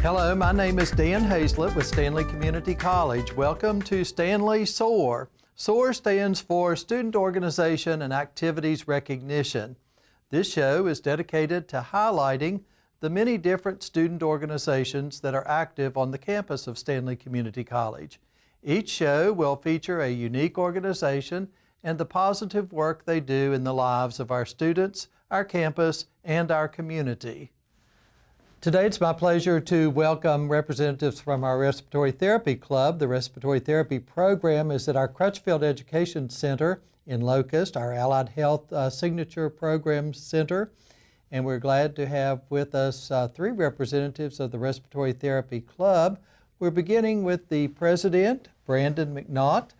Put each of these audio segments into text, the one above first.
Hello, my name is Dan Hazlett with Stanley Community College. Welcome to Stanley SOAR. SOAR stands for Student Organization and Activities Recognition. This show is dedicated to highlighting the many different student organizations that are active on the campus of Stanley Community College. Each show will feature a unique organization and the positive work they do in the lives of our students, our campus, and our community. Today it's my pleasure to welcome representatives from our Respiratory Therapy Club. The Respiratory Therapy program is at our Crutchfield Education Center in Locust, our Allied Health Signature Program Center. And we're glad to have with us three representatives of the Respiratory Therapy Club. We're beginning with the president, Brandon McNaught.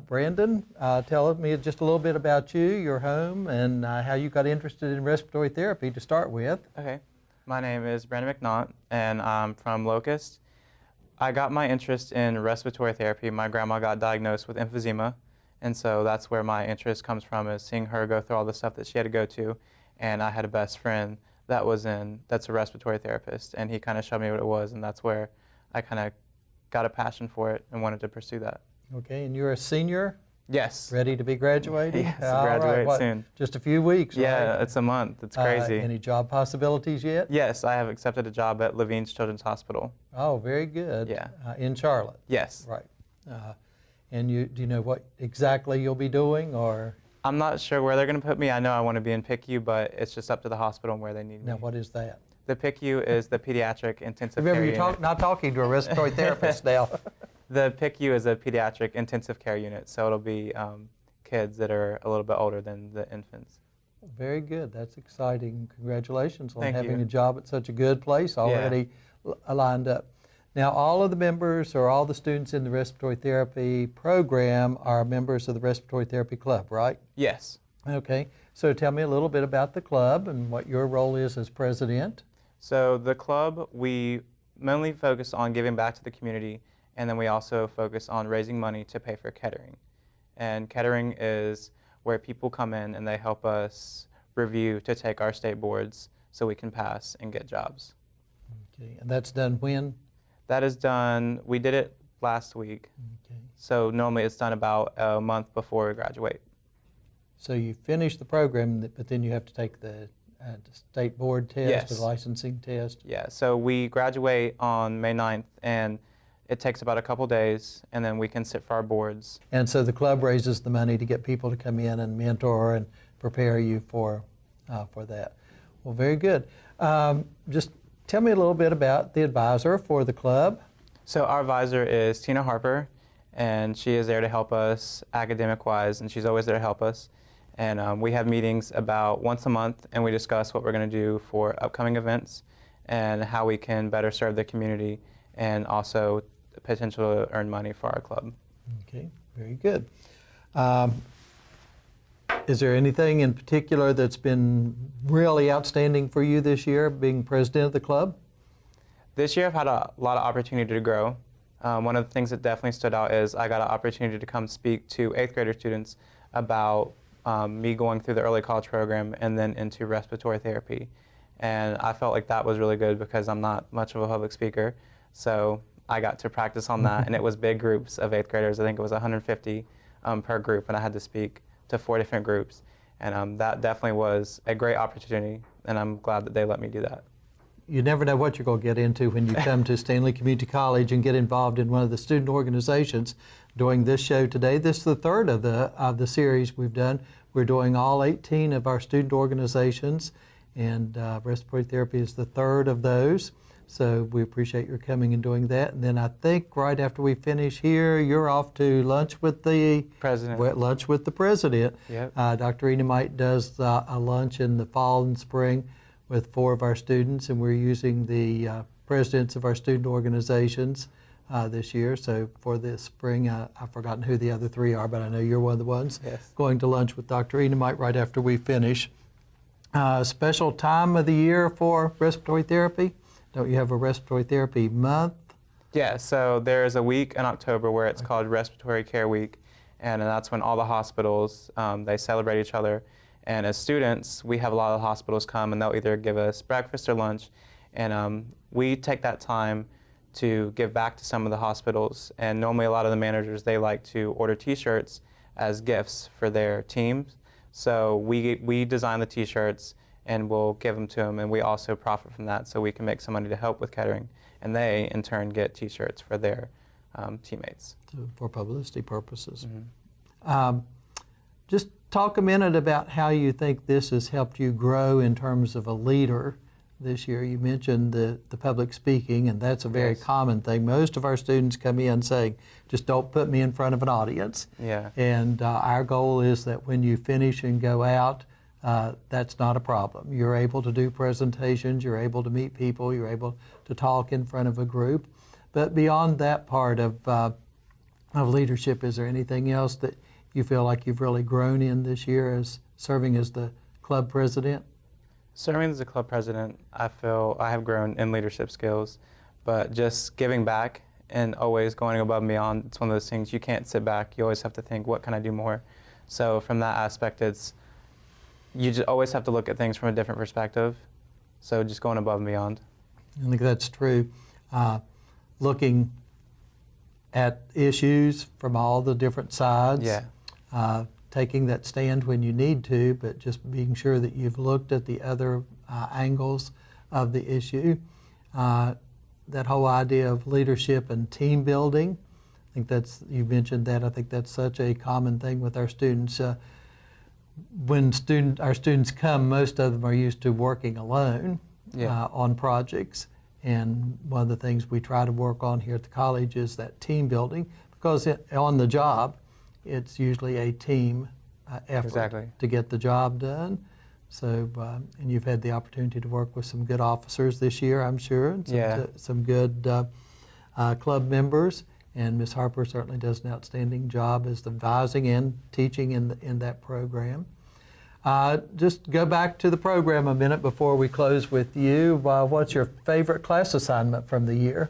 Brandon, tell me just a little bit about you, your home, and how you got interested in respiratory therapy to start with. Okay. My name is Brandon McNaught, and I'm from Locust. I got my interest in respiratory therapy. My grandma got diagnosed with emphysema, and so that's where my interest comes from, is seeing her go through all the stuff that she had to go to. And I had a best friend that's a respiratory therapist, and he kind of showed me what it was, and that's where I kind of got a passion for it and wanted to pursue that. Okay, and you're a senior? Yes. Ready to be graduating? Yes, graduate soon. Just a few weeks, Yeah, right? it's a month. It's crazy. Any job possibilities yet? Yes, I have accepted a job at Levine's Children's Hospital. Oh, very good. Yeah. In Charlotte? Yes. Right. And do you know what exactly you'll be doing, or? I'm not sure where they're going to put me. I know I want to be in PICU, but it's just up to the hospital and where they need me. Now, what is that? The PICU is the Pediatric Intensive Care Remember, Unit. you're not talking to a respiratory therapist now. The PICU is a Pediatric Intensive Care Unit, so it'll be kids that are a little bit older than the infants. Very good. That's exciting. Congratulations on Thank having you. a job at such a good place already lined up. Now, all of the members or all the students in the respiratory therapy program are members of the Respiratory Therapy Club, right? Yes. Okay. So tell me a little bit about the club and what your role is as president. So the club, we mainly focus on giving back to the community, and then we also focus on raising money to pay for catering. And catering is where people come in and they help us review to take our state boards so we can pass and get jobs. Okay. And that's done when? That is done, we did it last week. Okay. So normally it's done about a month before we graduate. So you finish the program, but then you have to take the state board test, Yes. the licensing test? Yeah, so we graduate on May 9th, and it takes about a couple days, and then we can sit for our boards. And so the club raises the money to get people to come in and mentor and prepare you for that. Well, very good. Just tell me a little bit about the advisor for the club. So our advisor is Tina Harper, and she is there to help us academic-wise, and she's always there to help us. And we have meetings about once a month, and we discuss what we're going to do for upcoming events and how we can better serve the community, and also the potential to earn money for our club. Okay, very good. Is there anything in particular that's been really outstanding for you this year, being president of the club? This year I've had a lot of opportunity to grow. One of the things that definitely stood out is I got an opportunity to come speak to 8th grader students about me going through the early college program and then into respiratory therapy. And I felt like that was really good because I'm not much of a public speaker. So I got to practice on that, and it was big groups of 8th graders. I think it was 150 per group, and I had to speak to 4 different groups. And that definitely was a great opportunity, and I'm glad that they let me do that. You never know what you're going to get into when you come to Stanley Community College and get involved in one of the student organizations. Doing this show today, this is the third of the series we've done. We're doing all 18 of our student organizations, and respiratory therapy is the third of those. So we appreciate your coming and doing that. And then I think right after we finish here, you're off to lunch with the president. Lunch with the president. Yep. Dr. Enamite does a lunch in the fall and spring with 4 of our students, and we're using the presidents of our student organizations this year. So for this spring, I've forgotten who the other 3 are, but I know you're one of the ones. Yes. Going to lunch with Dr. Enamite right after we finish. Special time of the year for respiratory therapy? Don't you have a respiratory therapy month? Yeah, so there's a week in October where it's called Respiratory Care Week, and that's when all the hospitals, they celebrate each other. And as students, we have a lot of hospitals come, and they'll either give us breakfast or lunch, And we take that time to give back to some of the hospitals. And normally a lot of the managers, they like to order t-shirts as gifts for their teams. So we design the t-shirts and we'll give them to them, and we also profit from that, so we can make some money to help with catering, and they in turn get t-shirts for their teammates. So for publicity purposes. Mm-hmm. Just talk a minute about how you think this has helped you grow in terms of a leader this year. You mentioned the public speaking, and that's a very Yes. common thing. Most of our students come in saying, just don't put me in front of an audience. Yeah. And our goal is that when you finish and go out, that's not a problem. You're able to do presentations, you're able to meet people, you're able to talk in front of a group. But beyond that part of leadership, is there anything else that you feel like you've really grown in this year as serving as the club president? Serving as a club president, I feel I have grown in leadership skills, but just giving back and always going above and beyond, it's one of those things you can't sit back. You always have to think, what can I do more? So from that aspect, you just always have to look at things from a different perspective. So just going above and beyond. I think that's true. Looking at issues from all the different sides. Yeah. Taking that stand when you need to, but just being sure that you've looked at the other angles of the issue. That whole idea of leadership and team building, I think you mentioned that. I think that's such a common thing with our students. When our students come, most of them are used to working alone on projects. And one of the things we try to work on here at the college is that team building, because on the job, it's usually a team effort to get the job done. So, and you've had the opportunity to work with some good officers this year, I'm sure, and some good club members. And Ms. Harper certainly does an outstanding job as advising and teaching in that program. Just go back to the program a minute before we close with you. What's your favorite class assignment from the year?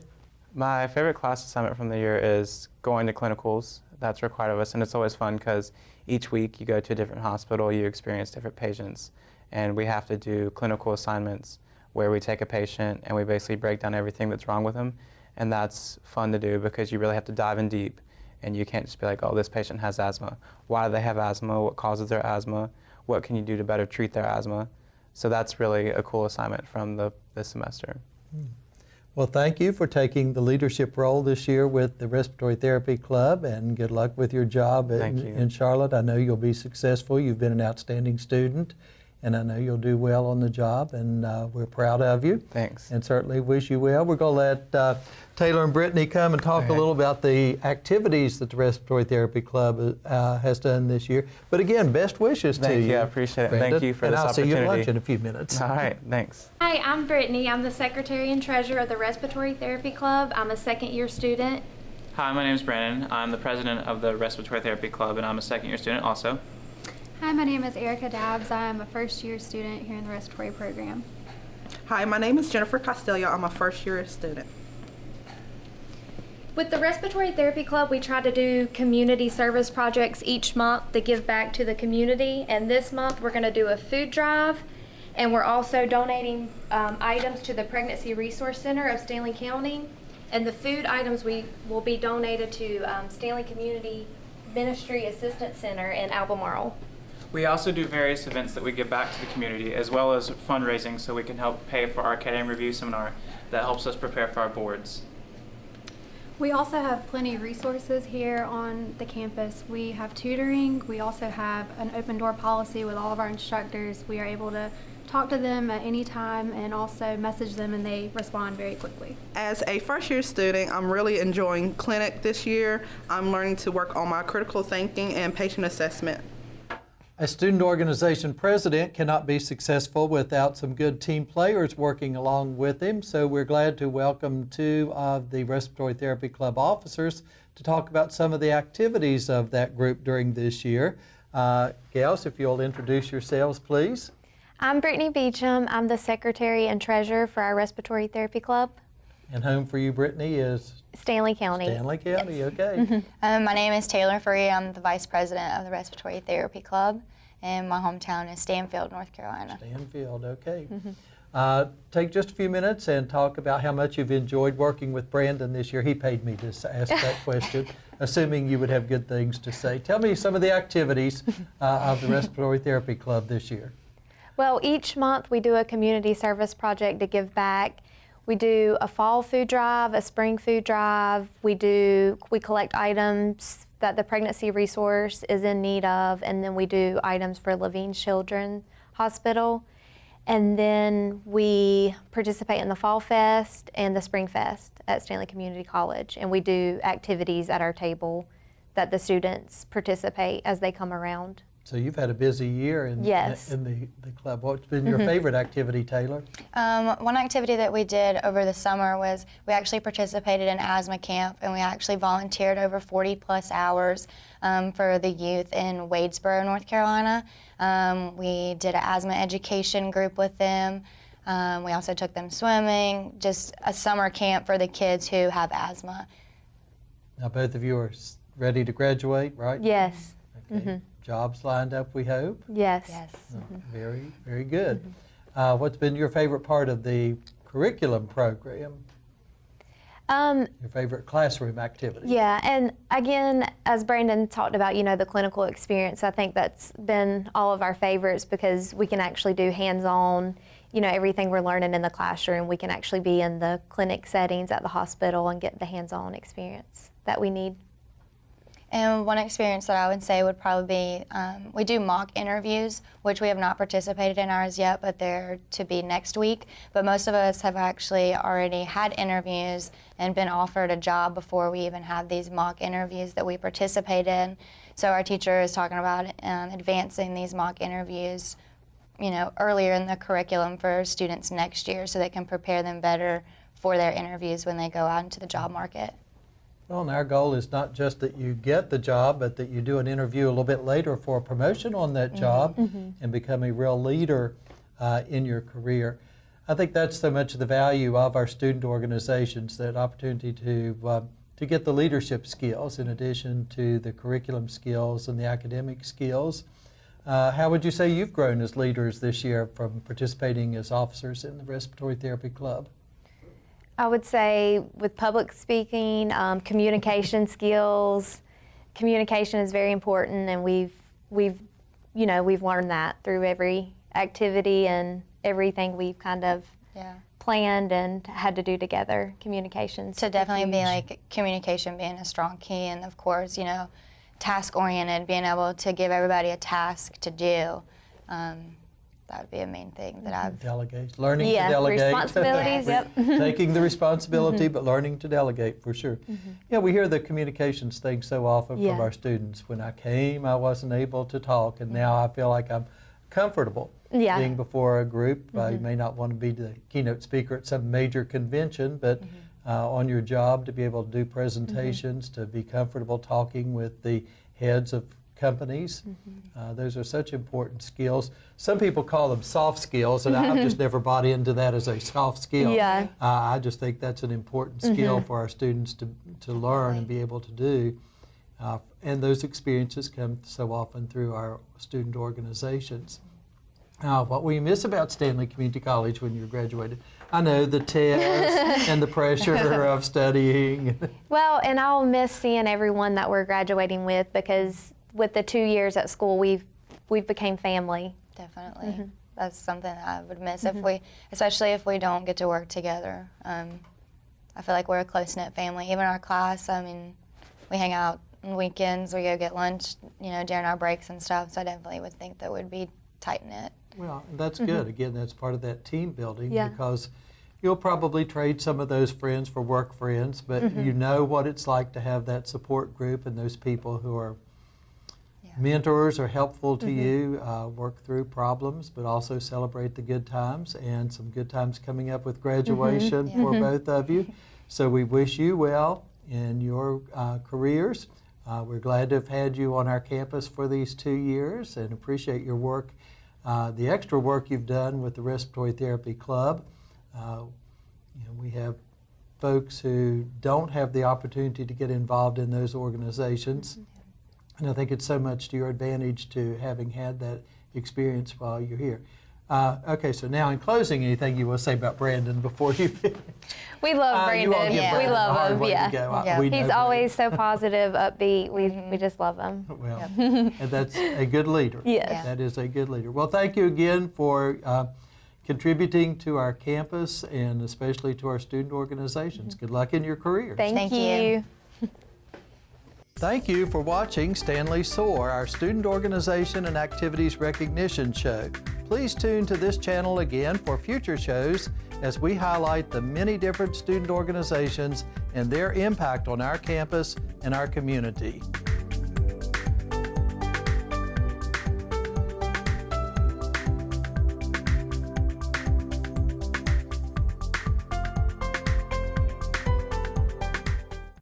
My favorite class assignment from the year is going to clinicals. That's required of us, and it's always fun because each week you go to a different hospital, you experience different patients, and we have to do clinical assignments where we take a patient and we basically break down everything that's wrong with them. And that's fun to do because you really have to dive in deep, and you can't just be like, oh, this patient has asthma. Why do they have asthma? What causes their asthma? What can you do to better treat their asthma? So that's really a cool assignment from this semester. Well, thank you for taking the leadership role this year with the Respiratory Therapy Club, and good luck with your job in Charlotte. I know you'll be successful. You've been an outstanding student, and I know you'll do well on the job, and we're proud of you. Thanks. And certainly wish you well. We're going to let Taylor and Brittany come and talk a little about the activities that the Respiratory Therapy Club has done this year. But again, best wishes to you. Thank you. I appreciate it. Brandon. Thank you for this opportunity. And I'll see you at lunch in a few minutes. All right. Thanks. Hi, I'm Brittany. I'm the Secretary and Treasurer of the Respiratory Therapy Club. I'm a second-year student. Hi, my name is Brandon. I'm the president of the Respiratory Therapy Club, and I'm a second-year student also. Hi, my name is Erica Dabbs. I'm a first-year student here in the respiratory program. Hi, my name is Jennifer Costello. I'm a first-year student. With the Respiratory Therapy Club, we try to do community service projects each month to give back to the community. And this month, we're going to do a food drive, and we're also donating items to the Pregnancy Resource Center of Stanley County. And the food items will be donated to Stanley Community Ministry Assistance Center in Albemarle. We also do various events that we give back to the community, as well as fundraising so we can help pay for our catering review seminar that helps us prepare for our boards. We also have plenty of resources here on the campus. We have tutoring. We also have an open door policy with all of our instructors. We are able to talk to them at any time and also message them, and they respond very quickly. As a first-year student, I'm really enjoying clinic this year. I'm learning to work on my critical thinking and patient assessment. A student organization president cannot be successful without some good team players working along with him. So we're glad to welcome two of the Respiratory Therapy Club officers to talk about some of the activities of that group during this year. Gals, if you'll introduce yourselves, please. I'm Brittany Beecham. I'm the Secretary and Treasurer for our Respiratory Therapy Club. And home for you, Brittany, is? Stanley County. Stanley County, yes. Okay. My name is Taylor Free. I'm the Vice President of the Respiratory Therapy Club, and my hometown is Stanfield, North Carolina. Stanfield, okay. Take just a few minutes and talk about how much you've enjoyed working with Brandon this year. He paid me to ask that question, assuming you would have good things to say. Tell me some of the activities of the Respiratory Therapy Club this year. Well, each month we do a community service project to give back. We do a fall food drive, a spring food drive. We collect items that the pregnancy resource is in need of, and then we do items for Levine Children's Hospital. And then we participate in the Fall Fest and the Spring Fest at Stanley Community College. And we do activities at our table that the students participate as they come around. So you've had a busy year in the club. What's been your favorite activity, Taylor? One activity that we did over the summer was we actually participated in asthma camp, and we actually volunteered over 40+ hours for the youth in Wadesboro, North Carolina. We did an asthma education group with them. We also took them swimming, just a summer camp for the kids who have asthma. Now both of you are ready to graduate, right? Yes. Okay. Jobs lined up, we hope? Yes. Yes. Very, very good. What's been your favorite part of the curriculum program? Your favorite classroom activity? Yeah, and again, as Brandon talked about, the clinical experience, I think that's been all of our favorites because we can actually do hands-on, everything we're learning in the classroom. We can actually be in the clinic settings at the hospital and get the hands-on experience that we need. And one experience that I would say would probably be, we do mock interviews, which we have not participated in ours yet, but they're to be next week. But most of us have actually already had interviews and been offered a job before we even had these mock interviews that we participate in. So our teacher is talking about advancing these mock interviews, earlier in the curriculum for students next year so they can prepare them better for their interviews when they go out into the job market. Well, and our goal is not just that you get the job, but that you do an interview a little bit later for a promotion on that job and become a real leader in your career. I think that's so much of the value of our student organizations, that opportunity to get the leadership skills in addition to the curriculum skills and the academic skills. How would you say you've grown as leaders this year from participating as officers in the Respiratory Therapy Club? I would say with public speaking, communication skills. Communication is very important, and we've learned that through every activity and everything we've kind of planned and had to do together. Communications. So definitely be like communication being a strong key, and of course, task oriented, being able to give everybody a task to do. That would be a main thing that I've... Delegate. Learning to delegate. Responsibilities, yep. Taking the responsibility, but learning to delegate, for sure. Yeah, we hear the communications thing so often from our students. When I came, I wasn't able to talk, and now I feel like I'm comfortable being before a group. You may not want to be the keynote speaker at some major convention, but on your job to be able to do presentations, to be comfortable talking with the heads of companies. Those are such important skills. Some people call them soft skills, and I've just never bought into that as a soft skill. Yeah. I just think that's an important skill for our students to learn and be able to do. And those experiences come so often through our student organizations. What will you miss about Stanley Community College when you graduated? I know the tests and the pressure of studying. Well, and I'll miss seeing everyone that we're graduating with, because with the 2 years at school, we've became family. Definitely. That's something that I would miss especially if we don't get to work together. I feel like we're a close-knit family. Even our class, we hang out on weekends, we go get lunch, during our breaks and stuff, so I definitely would think that we'd be tight-knit. Well, that's good. Again, that's part of that team building, because you'll probably trade some of those friends for work friends, but you know what it's like to have that support group and those people who are mentors or helpful to you, work through problems, but also celebrate the good times, and some good times coming up with graduation for both of you. So we wish you well in your careers. We're glad to have had you on our campus for these 2 years and appreciate your work, the extra work you've done with the Respiratory Therapy Club. We have folks who don't have the opportunity to get involved in those organizations. And I think it's so much to your advantage to having had that experience while you're here. Okay, so now in closing, anything you want to say about Brandon before you finish? We love You won't Brandon. give Yeah. We Brandon a love hard him. way to Yeah. go. Yeah. We know He's Brandon. always so positive, upbeat. We just love him. Well, and that's a good leader. Yes. Yeah. That is a good leader. Well, thank you again for contributing to our campus and especially to our student organizations. Good luck in your careers. Thank you. you. Thank you for watching Stanley SOAR, our student organization and activities recognition show. Please tune to this channel again for future shows as we highlight the many different student organizations and their impact on our campus and our community.